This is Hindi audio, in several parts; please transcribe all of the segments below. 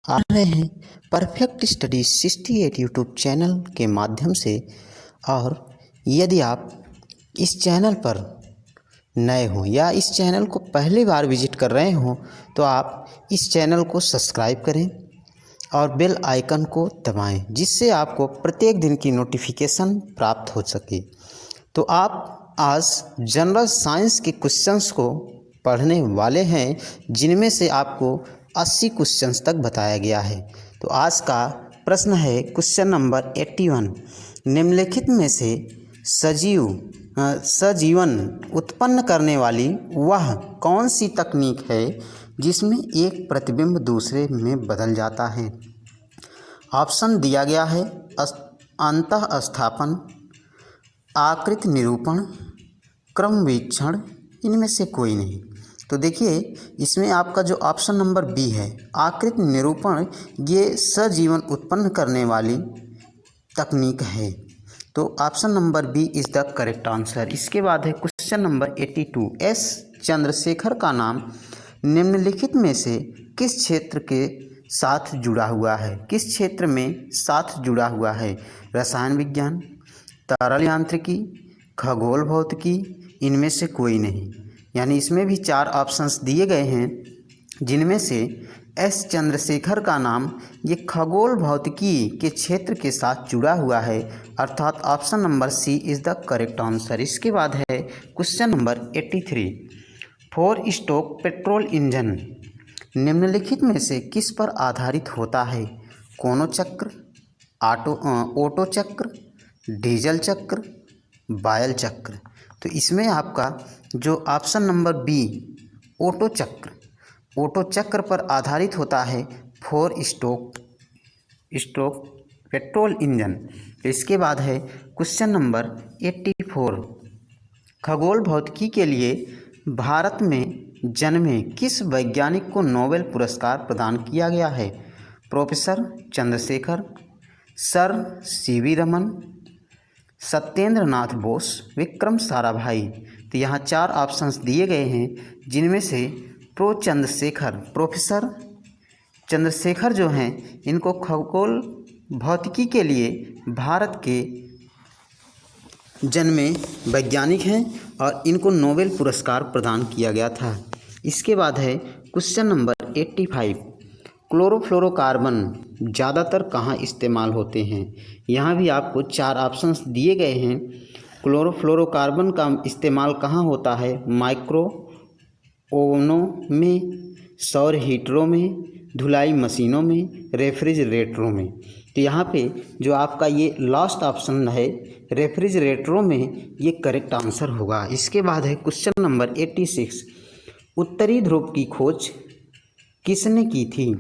आ रहे हैं परफेक्ट स्टडी 68 यूट्यूब चैनल के माध्यम से। और यदि आप इस चैनल पर नए हों या इस चैनल को पहली बार विजिट कर रहे हों तो आप इस चैनल को सब्सक्राइब करें और बेल आइकन को दबाएं, जिससे आपको प्रत्येक दिन की नोटिफिकेशन प्राप्त हो सके। तो आप आज जनरल साइंस के क्वेश्चंस को पढ़ने वाले हैं, जिनमें से आपको 80 क्वेश्चंस तक बताया गया है। तो आज का प्रश्न है क्वेश्चन नंबर 81। निम्नलिखित में से सजीवन उत्पन्न करने वाली वह कौन सी तकनीक है जिसमें एक प्रतिबिंब दूसरे में बदल जाता है? ऑप्शन दिया गया है अंतः स्थापन, आकृति निरूपण, क्रमवीक्षण, इनमें से कोई नहीं। तो देखिए, इसमें आपका जो ऑप्शन नंबर बी है आकृति निरूपण, ये सजीवन उत्पन्न करने वाली तकनीक है। तो option number B is the correct answer. इसके बाद है क्वेश्चन नंबर 82। एस चंद्रशेखर का नाम निम्नलिखित में से किस क्षेत्र के साथ जुड़ा हुआ है? किस क्षेत्र में साथ जुड़ा हुआ है? रसायन विज्ञान, तरल यांत्रिकी, खगोल भौतिकी, इनमें से कोई नहीं। यानी इसमें भी 4 ऑप्शंस दिए गए हैं, जिनमें से एस चंद्रशेखर का नाम ये खगोल भौतिकी के क्षेत्र के साथ जुड़ा हुआ है, अर्थात option number C is the correct answer. इसके बाद है question number 83। 4 stroke petrol engine निम्नलिखित में से किस पर आधारित होता है? कोनो चक्र, ओटो चक्र, डीजल चक्र, बायल चक्र। तो इसमें आपका जो ऑप्शन नंबर बी ओटो चक्र पर आधारित होता है 4 स्ट्रोक पेट्रोल इंजन। इसके बाद है क्वेश्चन नंबर 84। खगोल भौतिकी के लिए भारत में जन्मे किस वैज्ञानिक को नोबेल पुरस्कार प्रदान किया गया है? Professor Chandrashekhar, sir CV Raman, Satyendra Nath Bose, Vikram Sarabhai. तो यहाँ 4 ऑप्शंस दिए गए हैं, जिनमें से प्रोफेसर चंद्रशेखर जो हैं, इनको खगोल भौतिकी के लिए भारत के जन्मे वैज्ञानिक हैं और इनको नोबेल पुरस्कार प्रदान किया गया था। इसके बाद है क्वेश्चन नंबर 85। क्लोरोफ्लोरोकार्बन ज़्यादातर कहाँ इस्तेमाल होते हैं? यहाँ भी आपको 4 ऑप्शंस दिए गए हैं। क्लोरोफ्लोरोकार्बन का इस्तेमाल कहाँ होता है? माइक्रो ओवनों में, सौर हीटरों में, धुलाई मशीनों में, रेफ्रिजरेटरों में। तो यहाँ पे जो आपका ये लास्ट ऑप्शन है रेफ्रिजरेटरों में, ये करेक्ट आंसर होगा। इसके बाद है क्वेश्चन नंबर 86। उत्तरी ध्रुव की खोज किसने की थी?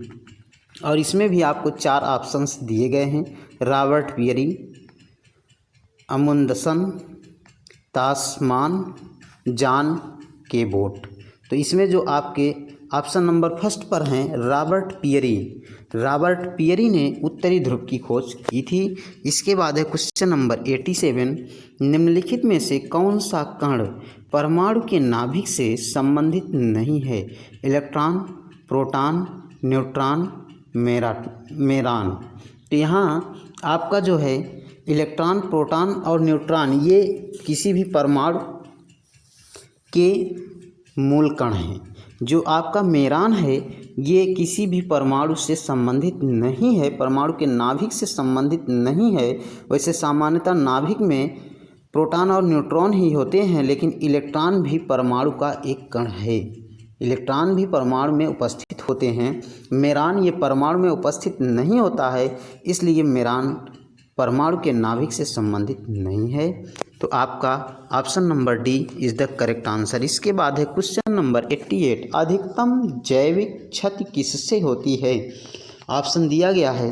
और इसमें भी आपको 4 ऑप्शंस दिए गए हैं। Robert Peary, Amundsen, Tasman, John Cabot. तो इसमें जो आपके ऑप्शन नंबर फर्स्ट पर हैं रॉबर्ट पियरी ने उत्तरी ध्रुव की खोज की थी। इसके बाद है क्वेश्चन नंबर 87। निम्नलिखित में से कौन सा कण परमाणु के नाभिक से संबंधित नहीं है? Electron, proton, neutron, meson. तो यहाँ आपका जो है इलेक्ट्रॉन, प्रोटॉन और न्यूट्रॉन, ये किसी भी परमाणु के मूल कण हैं। जो आपका मेरॉन है, ये किसी भी परमाणु से संबंधित नहीं है, परमाणु के नाभिक से संबंधित नहीं है। वैसे सामान्यतः नाभिक में प्रोटॉन और न्यूट्रॉन ही होते हैं, लेकिन इलेक्ट्रॉन भी परमाणु का एक कण है। इलेक्ट्रॉन भी परमाणु में उपस्थित होते हैं। मेरॉन ये परमाणु में उपस्थित नहीं होता है, इसलिए मेरॉन परमाणु के नाभिक से संबंधित नहीं है। तो आपका option number D is the correct answer. इसके बाद है क्वेश्चन नंबर 88। अधिकतम जैविक क्षति किससे होती है? ऑप्शन दिया गया है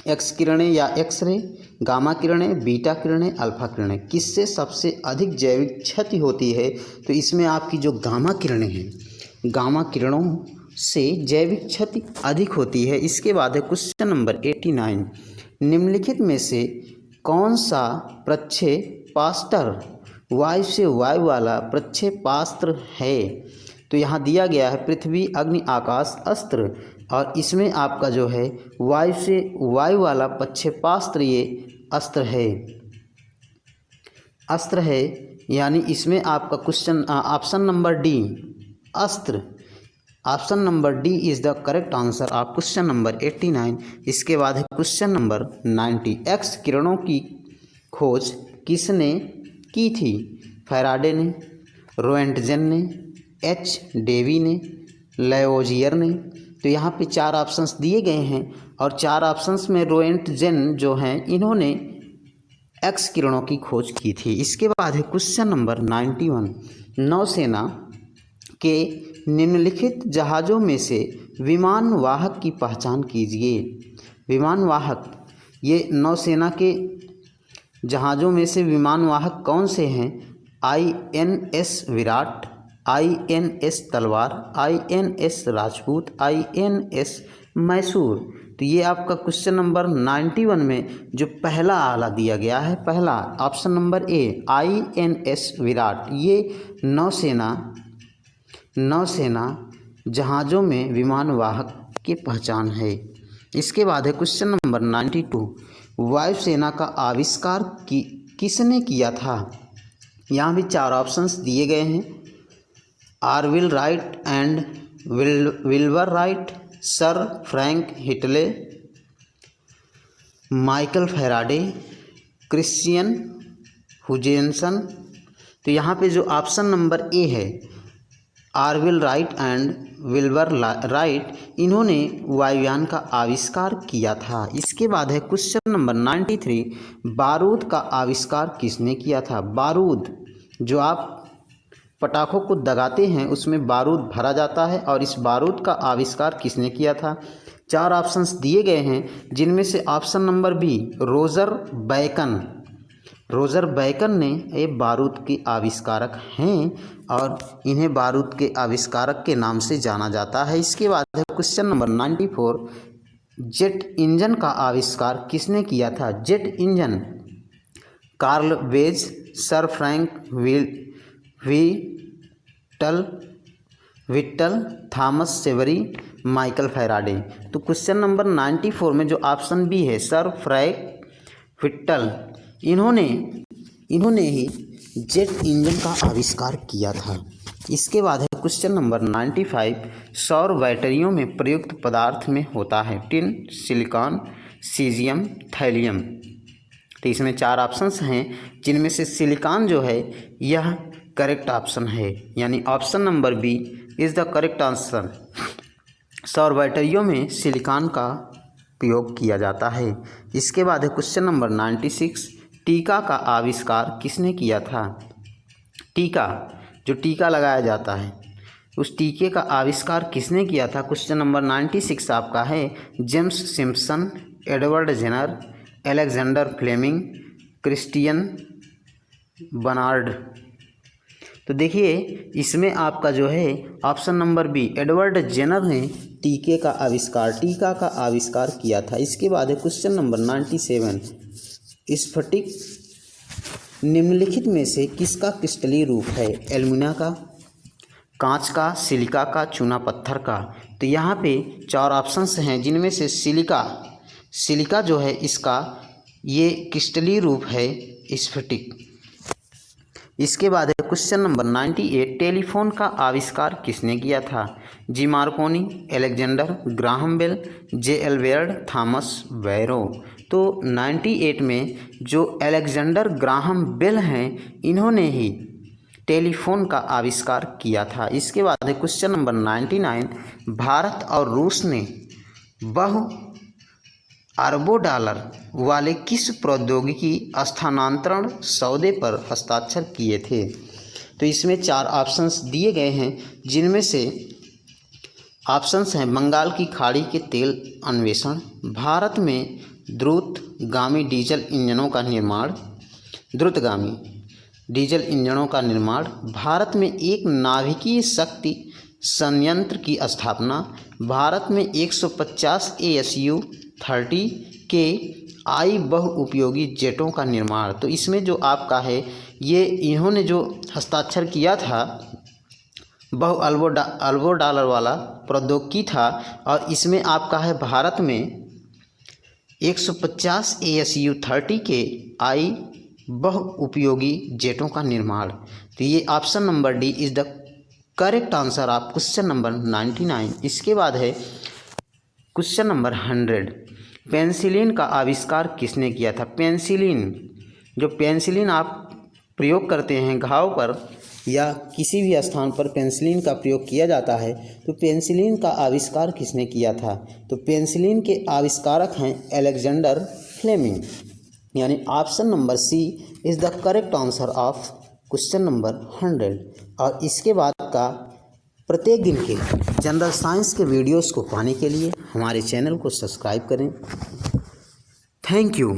एक्स किरणें या एक्सरे, गामा किरणें, बीटा किरणें, अल्फा किरणें। किससे सबसे अधिक जैविक क्षति होती है? तो इसमें आपकी जो गामा किरणें हैं, गामा किरणों से जैविक क्षति अधिक होती है। इसके बाद है क्वेश्चन नंबर 89। निम्नलिखित में से कौन सा प्रक्षेपास्त्र वायु से वायु वाला प्रक्षेपास्त्र है? तो यहाँ दिया गया है पृथ्वी, अग्नि, आकाश अस्त्र और इसमें आपका जो है वायु से वायु वाला प्रक्षेपास्त्र ये अस्त्र है यानी इसमें आपका क्वेश्चन ऑप्शन नंबर डी अस्त्र, option number D is the correct answer of question number 89। इसके बाद है क्वेश्चन नंबर 90। एक्स किरणों की खोज किसने की थी? फैराडे ने, रोएंटजेन ने, एच डेवी ने, लैवोजियर ने। तो यहाँ पे 4 ऑप्शंस दिए गए हैं और 4 ऑप्शंस में रोएंटजेन जो हैं इन्होंने एक्स किरणों की खोज की थी। इसके बाद है क्वेश्चन नंबर 91। नौसेना के निम्नलिखित जहाज़ों में से विमान वाहक की पहचान कीजिए। विमान वाहक, ये नौसेना के जहाज़ों में से विमान वाहक कौन से हैं? INS विराट, INS तलवार, INS राजपूत, INS मैसूर। तो ये आपका क्वेश्चन नंबर 91 में जो पहला आला दिया गया है, पहला ऑप्शन नंबर ए INS विराट, ये नौसेना जहाज़ों में विमान वाहक की पहचान है। इसके बाद है क्वेश्चन नंबर 92। वायुसेना का आविष्कार किसने किया था? यहाँ भी 4 ऑप्शंस दिए गए हैं। Orville Wright and Wilbur Wright, sir Frank Whittle, Michael Faraday, Christian Huygens. तो यहाँ पे जो ऑप्शन नंबर ए है Orville Wright and Wilbur Wright, इन्होंने वायुयान का आविष्कार किया था। इसके बाद है क्वेश्चन नंबर 93। बारूद का आविष्कार किसने किया था? बारूद, जो आप पटाखों को दगाते हैं उसमें बारूद भरा जाता है और इस बारूद का आविष्कार किसने किया था? 4 ऑप्शंस दिए गए हैं जिनमें से option number B Roger Bacon ने ये बारूद के आविष्कारक हैं और इन्हें बारूद के आविष्कारक के नाम से जाना जाता है। इसके बाद है क्वेश्चन नंबर 94। जेट इंजन का आविष्कार किसने किया था? Jet engine, Karl Wedge, sir Frank Whittle, Thomas Savery, Michael Faraday. तो क्वेश्चन नंबर 94 में जो ऑप्शन बी है सर फ्रैंक विट्टल, इन्होंने ही जेट इंजन का आविष्कार किया था। इसके बाद है क्वेश्चन नंबर 95। सौर बैटरियों में प्रयुक्त पदार्थ में होता है टिन, सिलिकॉन, सीजियम, थैलियम। तो इसमें 4 ऑप्शंस हैं जिनमें से सिलिकॉन जो है यह करेक्ट ऑप्शन है, यानी option number B is the correct answer. सौर बैटरियों में सिलिकॉन का प्रयोग किया जाता है। इसके बाद है क्वेश्चन नंबर 96। टीका का आविष्कार किसने किया था? टीका, जो टीका लगाया जाता है उस टीके का आविष्कार किसने किया था? क्वेश्चन नंबर 96 आपका है James Simpson, Edward Jenner, Alexander Fleming, Christian Barnard. तो देखिए इसमें आपका जो है option number B Edward Jenner ने टीका का आविष्कार किया था। इसके बाद है क्वेश्चन नंबर 97। स्फटिक निम्नलिखित में से किसका क्रिस्टलीय रूप है? एल्यूमिना का, कांच का, सिलिका का, चूना पत्थर का। तो यहाँ पे 4 ऑप्शंस हैं जिनमें से सिलिका जो है इसका ये क्रिस्टलीय रूप है स्फटिक। इसके बाद है क्वेश्चन नंबर 98। टेलीफोन का आविष्कार किसने किया था? G Marconi, Alexander Graham Bell, J.L. Baird, Thomas Barrow. तो 98 में जो अलेक्जेंडर ग्राहम बेल हैं इन्होंने ही टेलीफोन का आविष्कार किया था। इसके बाद है क्वेश्चन नंबर 99। भारत और रूस ने बहु अरबों डॉलर वाले किस प्रौद्योगिकी स्थानांतरण सौदे पर हस्ताक्षर किए थे? तो इसमें 4 ऑप्शंस दिए गए हैं जिनमें से ऑप्शंस हैं बंगाल की खाड़ी के तेल अन्वेषण, भारत में द्रुतगामी डीजल इंजनों का निर्माण, भारत में एक नाभिकीय शक्ति संयंत्र की स्थापना, भारत में 150 ASU-30 के बहुउपयोगी जेटों का निर्माण। तो इसमें जो आपका है ये इन्होंने जो हस्ताक्षर किया था अरबों डॉलर वाला प्रौद्योगिकी था और इसमें आपका है भारत में 150 ASU 30 के आई बहुउपयोगी जेटों का निर्माण। तो ये option number D is the correct answer of question number 99। इसके बाद है क्वेश्चन नंबर 100। पेंसिलिन का आविष्कार किसने किया था? पेंसिलिन, जो पेंसिलिन आप प्रयोग करते हैं घाव पर या किसी भी स्थान पर पेंसिलिन का प्रयोग किया जाता है, तो पेंसिलिन का आविष्कार किसने किया था? तो पेंसिलिन के आविष्कारक हैं अलेक्जेंडर फ्लेमिंग, यानी option number C is the correct answer of question number 100। और इसके बाद का प्रत्येक दिन के जनरल साइंस के वीडियोस को पाने के लिए हमारे चैनल को सब्सक्राइब करें। Thank you.